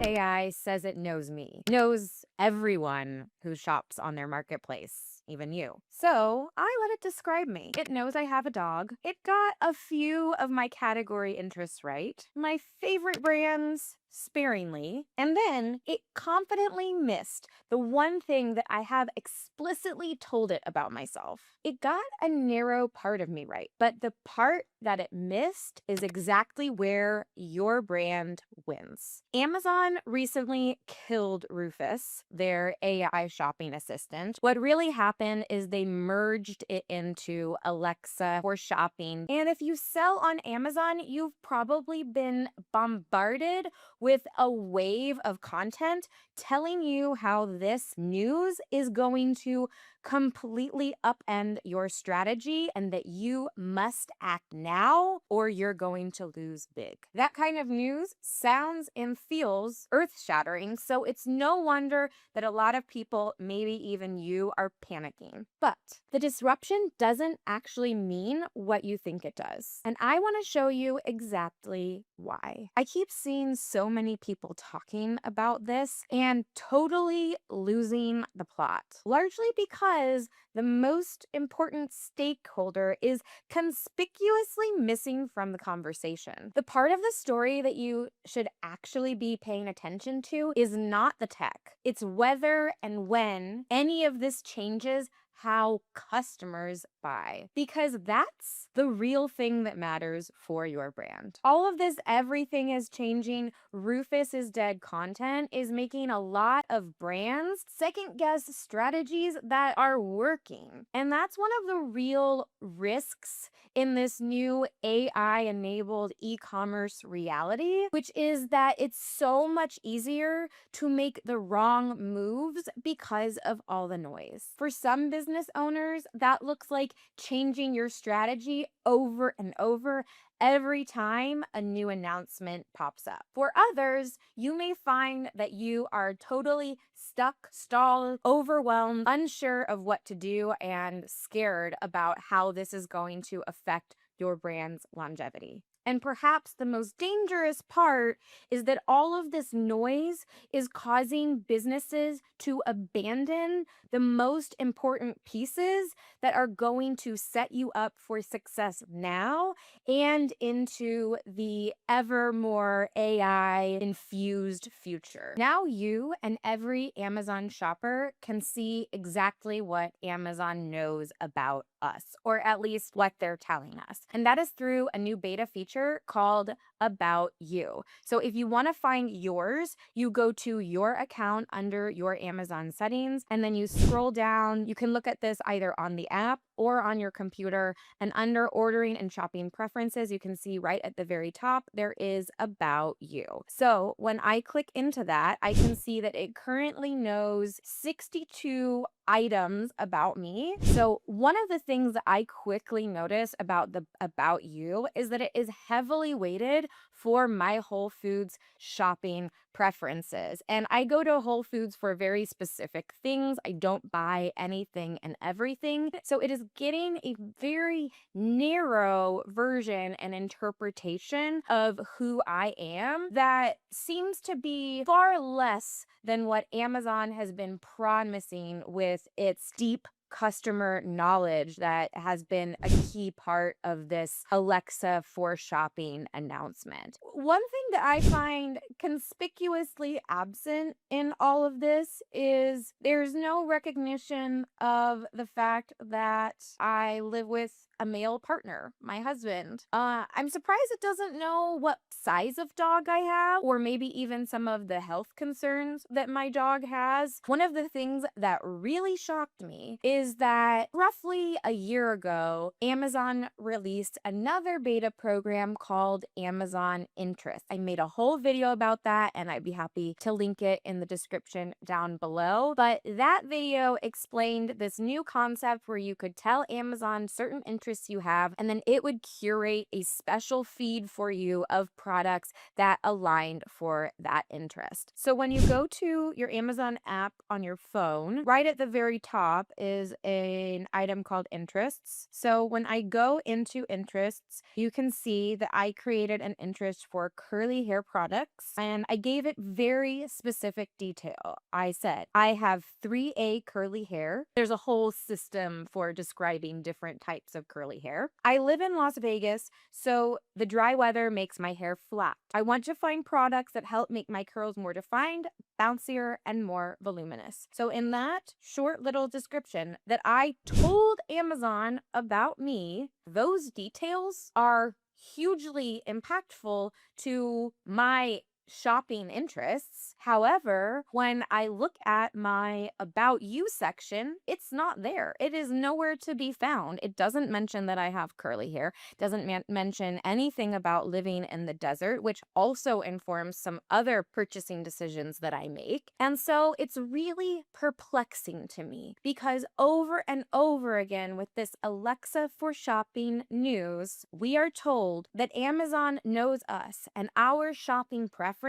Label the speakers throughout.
Speaker 1: AI says it knows me, knows everyone who shops on their marketplace, even you. So I let it describe me. It knows I have a dog. It got a few of my category interests right, my favorite brands sparingly, and then it confidently missed the one thing that I have explicitly told it about myself. It got a narrow part of me right, but the part that it missed is exactly where your brand wins. Amazon recently killed Rufus, their AI shopping assistant. What really happened is they merged it into Alexa for shopping. And if you sell on Amazon, you've probably been bombarded with a wave of content telling you how this news is going to completely upend your strategy and that you must act now or you're going to lose big. That kind of news sounds and feels earth-shattering, so it's no wonder that a lot of people, maybe even you, are panicking. But the disruption doesn't actually mean what you think it does. And I want to show you exactly why. I keep seeing so many people talking about this and totally losing the plot, largely because the most important stakeholder is conspicuously missing from the conversation. The part of the story that you should actually be paying attention to is not the tech. It's whether and when any of this changes how customers buy, because that's the real thing that matters for your brand. All of this everything is changing, Rufus is dead content is making a lot of brands second guess strategies that are working. And that's one of the real risks in this new AI enabled e-commerce reality, which is that it's so much easier to make the wrong moves because of all the noise. For some business owners, that looks like changing your strategy over and over every time a new announcement pops up. For others, you may find that you are totally stuck, stalled, overwhelmed, unsure of what to do, and scared about how this is going to affect your brand's longevity. And perhaps the most dangerous part is that all of this noise is causing businesses to abandon the most important pieces that are going to set you up for success now and into the ever more AI infused future. Now you and every Amazon shopper can see exactly what Amazon knows about us, or at least what they're telling us. And that is through a new beta feature called About You. So if you want to find yours, you go to your account under your Amazon settings, and then you scroll down. You can look at this either on the app or on your computer, and under ordering and shopping preferences, you can see right at the very top, there is About You. So when I click into that, I can see that it currently knows 62 items about me. So one of the things that I quickly notice about the About You is that it is heavily weighted for my Whole Foods shopping preferences. And I go to Whole Foods for very specific things. I don't buy anything and everything. So it is getting a very narrow version and interpretation of who I am that seems to be far less than what Amazon has been promising with its deep customer knowledge that has been a key part of this Alexa for shopping announcement. One thing that I find conspicuously absent in all of this is there's no recognition of the fact that I live with a male partner, my husband. I'm surprised it doesn't know what size of dog I have, or maybe even some of the health concerns that my dog has. One of the things that really shocked me is that roughly a year ago, Amazon released another beta program called Amazon Interest. I made a whole video about that, and I'd be happy to link it in the description down below. But that video explained this new concept where you could tell Amazon certain interests interests you have, and then it would curate a special feed for you of products that aligned for that interest. So when you go to your Amazon app on your phone, right at the very top is an item called interests. So when I go into interests, you can see that I created an interest for curly hair products, and I gave it very specific detail. I said, I have 3A curly hair. There's a whole system for describing different types of curly hair. I live in Las Vegas, so the dry weather makes my hair flat. I want to find products that help make my curls more defined, bouncier, and more voluminous. So in that short little description that I told Amazon about me, those details are hugely impactful to my shopping interests. However, when I look at my About You section, it's not there. It is nowhere to be found. It doesn't mention that I have curly hair, doesn't mention anything about living in the desert, which also informs some other purchasing decisions that I make. And so it's really perplexing to me because over and over again with this Alexa for shopping news, we are told that Amazon knows us and our shopping preferences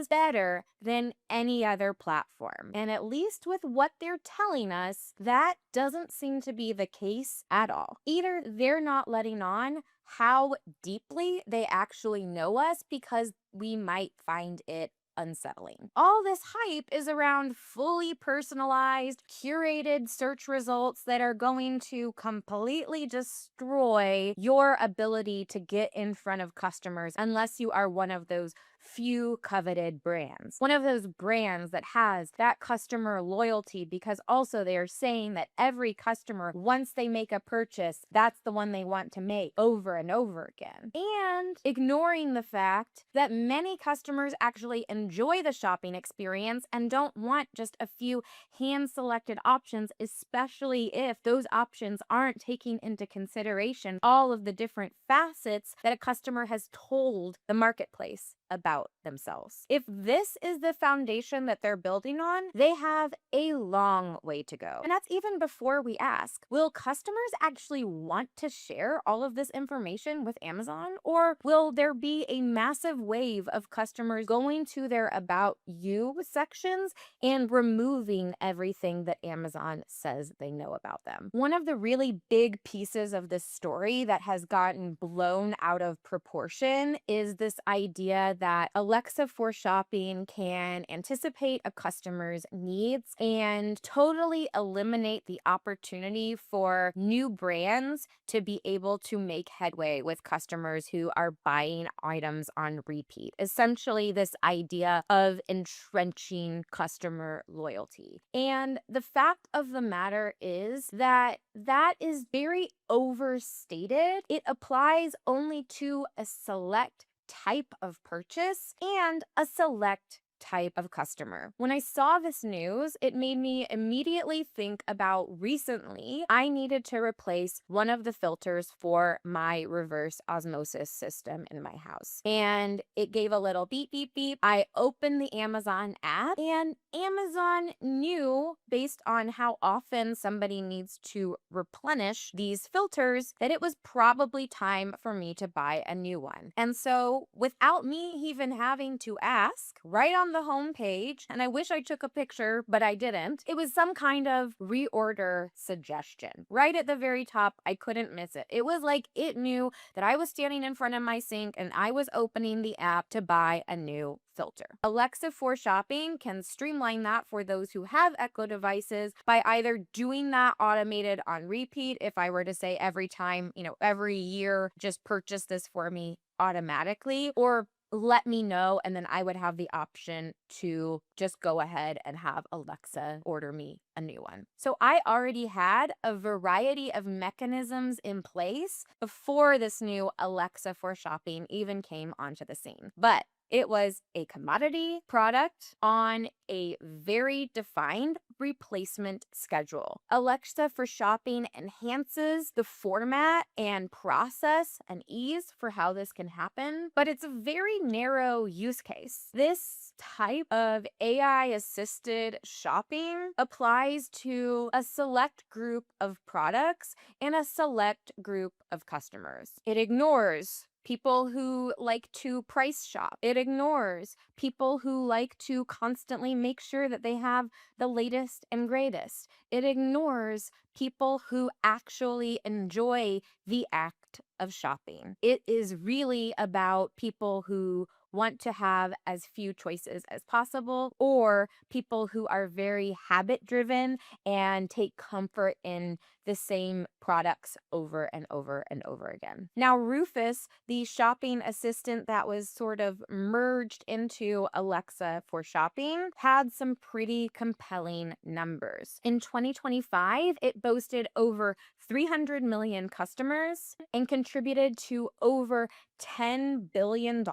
Speaker 1: better than any other platform. And at least with what they're telling us, that doesn't seem to be the case at all. Either they're not letting on how deeply they actually know us because we might find it unsettling. All this hype is around fully personalized, curated search results that are going to completely destroy your ability to get in front of customers unless you are one of those few coveted brands. One of those brands that has that customer loyalty because also they are saying that every customer, once they make a purchase, that's the one they want to make over and over again. And ignoring the fact that many customers actually enjoy the shopping experience and don't want just a few hand-selected options, especially if those options aren't taking into consideration all of the different facets that a customer has told the marketplace about themselves. If this is the foundation that they're building on, they have a long way to go. And that's even before we ask, will customers actually want to share all of this information with Amazon? Or will there be a massive wave of customers going to their About You sections and removing everything that Amazon says they know about them? One of the really big pieces of this story that has gotten blown out of proportion is this idea that Alexa for shopping can anticipate a customer's needs and totally eliminate the opportunity for new brands to be able to make headway with customers who are buying items on repeat. Essentially, this idea of entrenching customer loyalty. And the fact of the matter is that that is very overstated. It applies only to a select type of purchase and a select type of customer. When I saw this news, it made me immediately think about recently I needed to replace one of the filters for my reverse osmosis system in my house. And it gave a little beep, beep, beep. I opened the Amazon app and Amazon knew based on how often somebody needs to replenish these filters that it was probably time for me to buy a new one. And so without me even having to ask, right on the home page, and I wish I took a picture, but I didn't. It was some kind of reorder suggestion. Right at the very top, I couldn't miss it. It was like it knew that I was standing in front of my sink and I was opening the app to buy a new filter. Alexa for shopping can streamline that for those who have Echo devices by either doing that automated on repeat. If I were to say every time, every year, just purchase this for me automatically, or let me know, and then I would have the option to just go ahead and have Alexa order me a new one. So I already had a variety of mechanisms in place before this new Alexa for shopping even came onto the scene. But It was a commodity product on a very defined replacement schedule. Alexa for shopping enhances the format and process and ease for how this can happen, but it's a very narrow use case. This type of AI assisted shopping applies to a select group of products and a select group of customers. It ignores people who like to price shop. It ignores people who like to constantly make sure that they have the latest and greatest. It ignores people who actually enjoy the act of shopping. It is really about people who want to have as few choices as possible, or people who are very habit driven and take comfort in the same products over and over and over again. Now, Rufus, the shopping assistant that was sort of merged into Alexa for shopping, had some pretty compelling numbers. In 2025, it boasted over 300 million customers and contributed to over $10 billion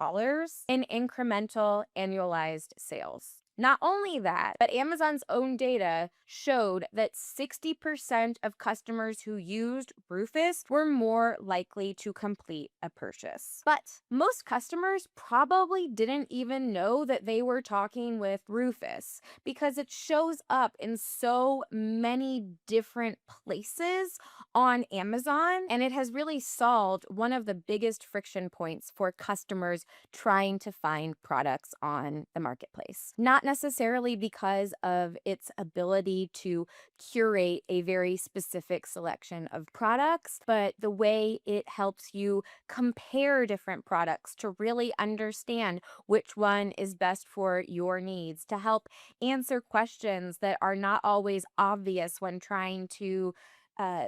Speaker 1: in incremental annualized sales. Not only that, but Amazon's own data showed that 60% of customers who used Rufus were more likely to complete a purchase. But most customers probably didn't even know that they were talking with Rufus because it shows up in so many different places on Amazon, and it has really solved one of the biggest friction points for customers trying to find products on the marketplace. Not necessarily because of its ability to curate a very specific selection of products, but the way it helps you compare different products to really understand which one is best for your needs, to help answer questions that are not always obvious when trying to uh,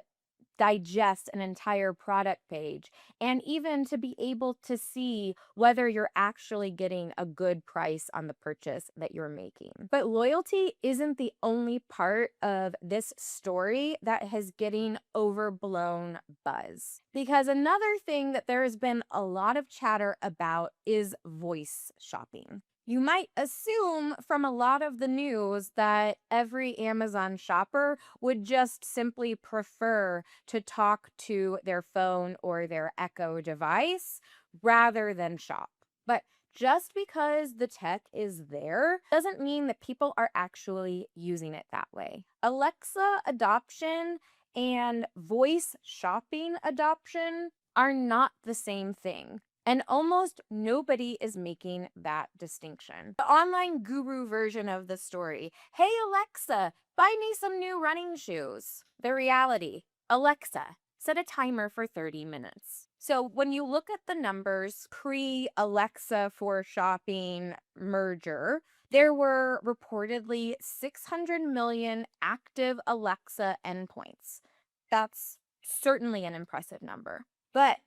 Speaker 1: digest an entire product page, and even to be able to see whether you're actually getting a good price on the purchase that you're making. But loyalty isn't the only part of this story that has getting overblown buzz. Because another thing that there has been a lot of chatter about is voice shopping. You might assume from a lot of the news that every Amazon shopper would just simply prefer to talk to their phone or their Echo device rather than shop. But just because the tech is there doesn't mean that people are actually using it that way. Alexa adoption and voice shopping adoption are not the same thing. And almost nobody is making that distinction. The online guru version of the story: hey Alexa, buy me some new running shoes. The reality: Alexa, set a timer for 30 minutes. So when you look at the numbers pre-Alexa for shopping merger, there were reportedly 600 million active Alexa endpoints. That's certainly an impressive number. But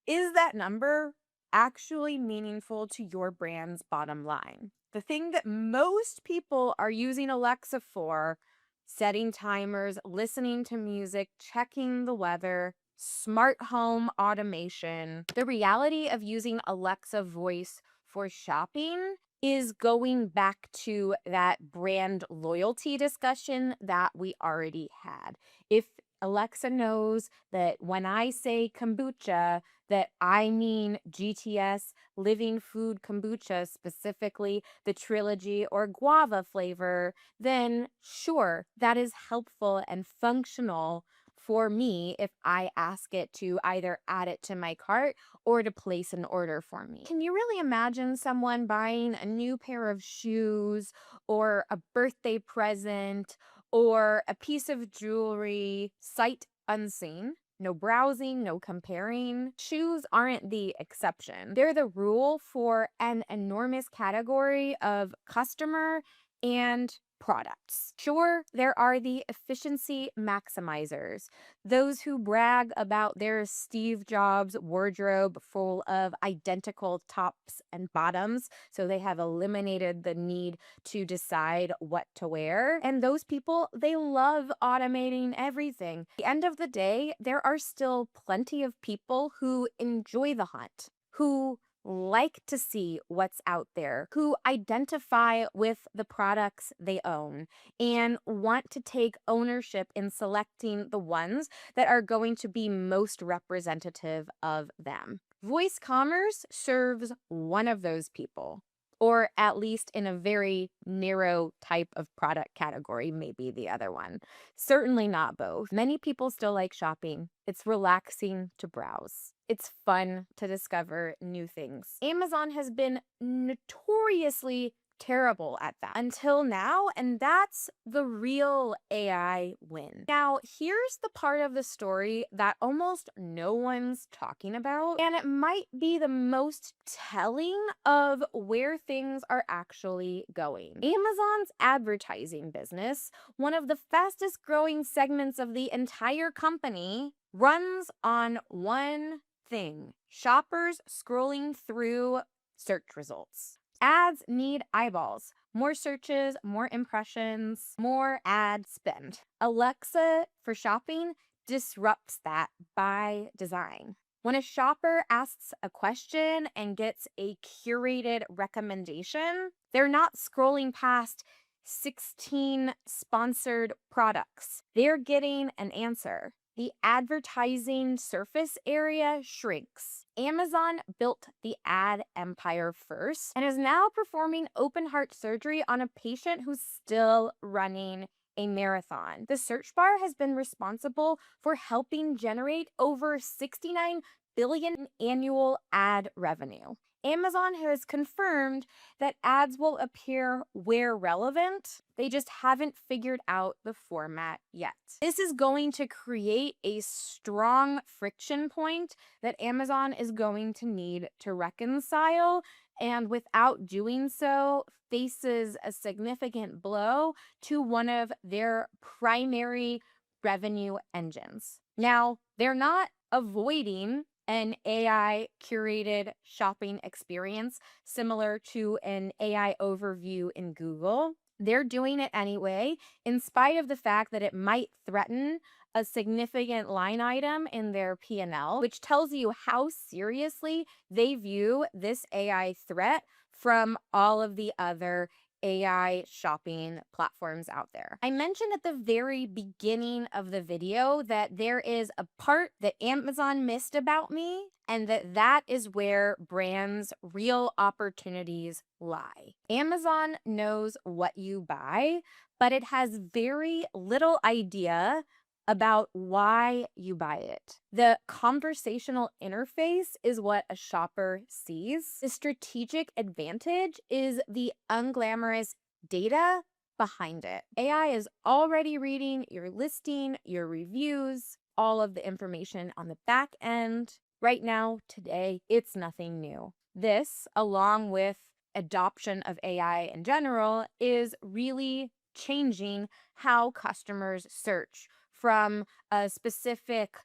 Speaker 1: is that number actually meaningful to your brand's bottom line? The thing that most people are using Alexa for: setting timers, listening to music, checking the weather, smart home automation. The reality of using Alexa voice for shopping is going back to that brand loyalty discussion that we already had. If Alexa knows that when I say kombucha, that I mean GTS, Living Food Kombucha, specifically the trilogy or guava flavor, then sure, that is helpful and functional for me if I ask it to either add it to my cart or to place an order for me. Can you really imagine someone buying a new pair of shoes or a birthday present or a piece of jewelry sight unseen? No browsing, no comparing. Shoes aren't the exception. They're the rule for an enormous category of customer and products. Sure, there are the efficiency maximizers, those who brag about their Steve Jobs wardrobe full of identical tops and bottoms, so they have eliminated the need to decide what to wear. And those people, they love automating everything. At the end of the day, there are still plenty of people who enjoy the hunt, who like to see what's out there, who identify with the products they own, and want to take ownership in selecting the ones that are going to be most representative of them. Voice commerce serves one of those people, or at least in a very narrow type of product category, maybe the other one. Certainly not both. Many people still like shopping. It's relaxing to browse. It's fun to discover new things. Amazon has been notoriously terrible at that until now, and that's the real AI win. Now, here's the part of the story that almost no one's talking about, and it might be the most telling of where things are actually going. Amazon's advertising business, one of the fastest growing segments of the entire company, runs on one thing: shoppers scrolling through search results. Ads need eyeballs, more searches, more impressions, more ad spend. Alexa for shopping disrupts that by design. When a shopper asks a question and gets a curated recommendation, they're not scrolling past 16 sponsored products. They're getting an answer. The advertising surface area shrinks. Amazon built the ad empire first and is now performing open heart surgery on a patient who's still running a marathon. The search bar has been responsible for helping generate over 69 billion annual ad revenue. Amazon has confirmed that ads will appear where relevant. They just haven't figured out the format yet. This is going to create a strong friction point that Amazon is going to need to reconcile, and without doing so, faces a significant blow to one of their primary revenue engines. Now, they're not avoiding an AI curated shopping experience similar to an AI overview in Google. They're doing it anyway, in spite of the fact that it might threaten a significant line item in their P&L, which tells you how seriously they view this AI threat from all of the other AI shopping platforms out there. I mentioned at the very beginning of the video that there is a part that Amazon missed about me, and that is where brands' real opportunities lie. Amazon knows what you buy, but it has very little idea about why you buy it. The conversational interface is what a shopper sees. The strategic advantage is the unglamorous data behind it. AI is already reading your listing, your reviews, all of the information on the back end. Right now, today, it's nothing new. This, along with adoption of AI in general, is really changing how customers search from a specific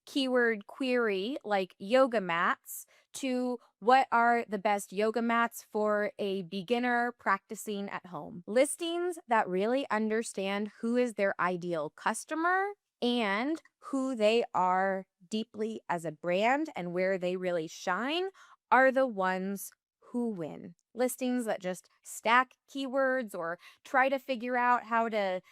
Speaker 1: keyword query like yoga mats to what are the best yoga mats for a beginner practicing at home. Listings that really understand who is their ideal customer and who they are deeply as a brand and where they really shine are the ones who win. Listings that just stack keywords or try to figure out how to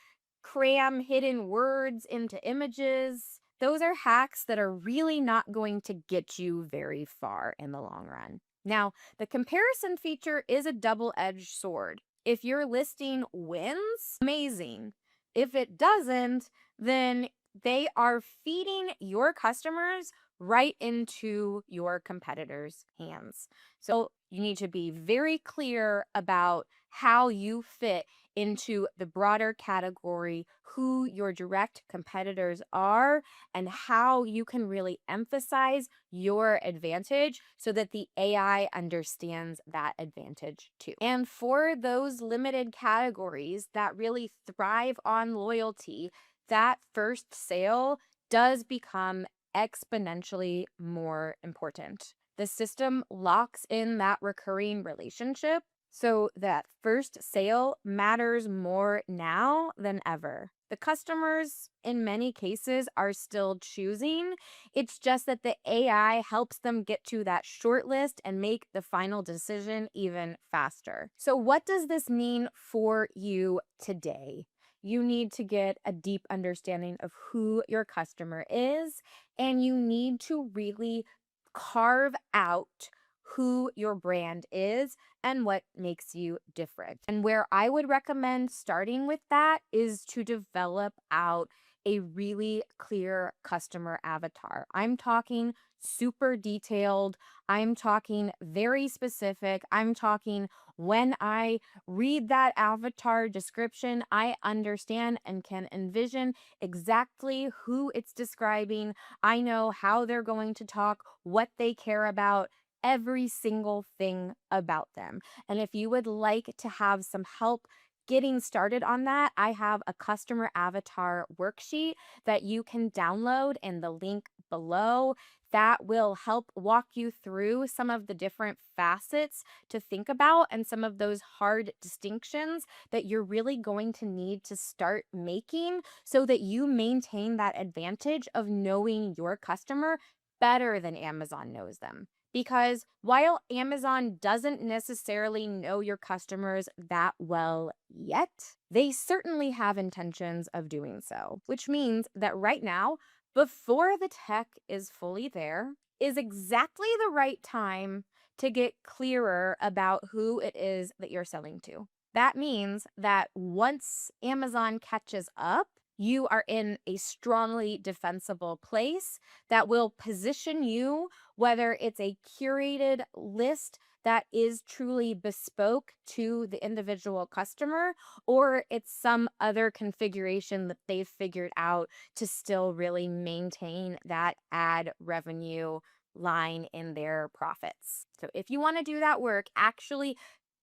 Speaker 1: cram hidden words into images. Those are hacks that are really not going to get you very far in the long run. Now, the comparison feature is a double-edged sword. If your listing wins, amazing. If it doesn't, then they are feeding your customers right into your competitors' hands. So you need to be very clear about how you fit into the broader category, who your direct competitors are, and how you can really emphasize your advantage so that the AI understands that advantage too. And for those limited categories that really thrive on loyalty, that first sale does become exponentially more important. The system locks in that recurring relationship So that first sale matters more now than ever. The customers, in many cases, are still choosing. It's just that the AI helps them get to that short list and make the final decision even faster. So, what does this mean for you today? You need to get a deep understanding of who your customer is, and you need to really carve out who your brand is and what makes you different. And where I would recommend starting with that is to develop out a really clear customer avatar. I'm talking super detailed. I'm talking very specific. I'm talking when I read that avatar description, I understand and can envision exactly who it's describing. I know how they're going to talk, what they care about, every single thing about them. And if you would like to have some help getting started on that, I have a customer avatar worksheet that you can download in the link below. That will help walk you through some of the different facets to think about and some of those hard distinctions that you're really going to need to start making so that you maintain that advantage of knowing your customer better than Amazon knows them. Because while Amazon doesn't necessarily know your customers that well yet, they certainly have intentions of doing so, which means that right now, before the tech is fully there, is exactly the right time to get clearer about who it is that you're selling to. That means that once Amazon catches up, you are in a strongly defensible place that will position you, whether it's a curated list that is truly bespoke to the individual customer, or it's some other configuration that they've figured out to still really maintain that ad revenue line in their profits. So if you want to do that work, actually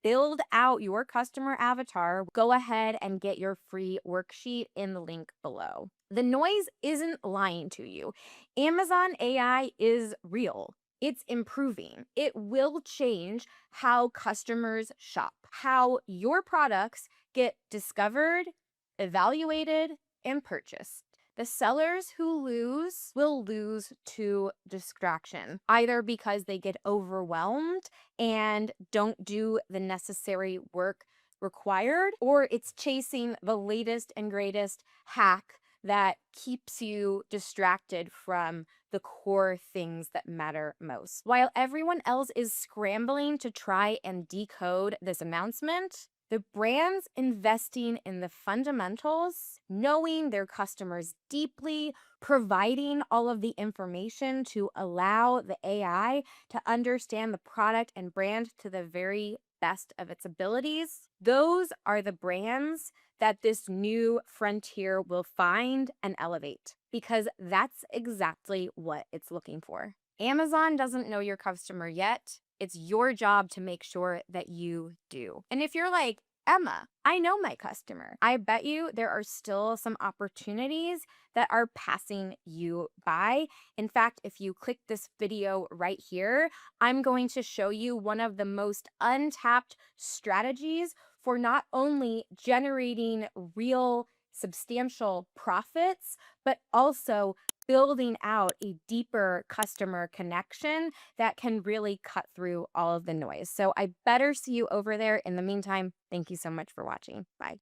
Speaker 1: build out your customer avatar, go ahead and get your free worksheet in the link below. The noise isn't lying to you. Amazon AI is real. It's improving. It will change how customers shop, how your products get discovered, evaluated, and purchased. The sellers who lose will lose to distraction, either because they get overwhelmed and don't do the necessary work required, or it's chasing the latest and greatest hack that keeps you distracted from the core things that matter most. While everyone else is scrambling to try and decode this announcement, the brands investing in the fundamentals, knowing their customers deeply, providing all of the information to allow the AI to understand the product and brand to the very best of its abilities, those are the brands that this new frontier will find and elevate because that's exactly what it's looking for. Amazon doesn't know your customer yet. It's your job to make sure that you do. And if you're like, Emma, I know my customer, I bet you there are still some opportunities that are passing you by. In fact, if you click this video right here, I'm going to show you one of the most untapped strategies for not only generating real substantial profits, but also building out a deeper customer connection that can really cut through all of the noise. So I better see you over there. In the meantime, thank you so much for watching. Bye.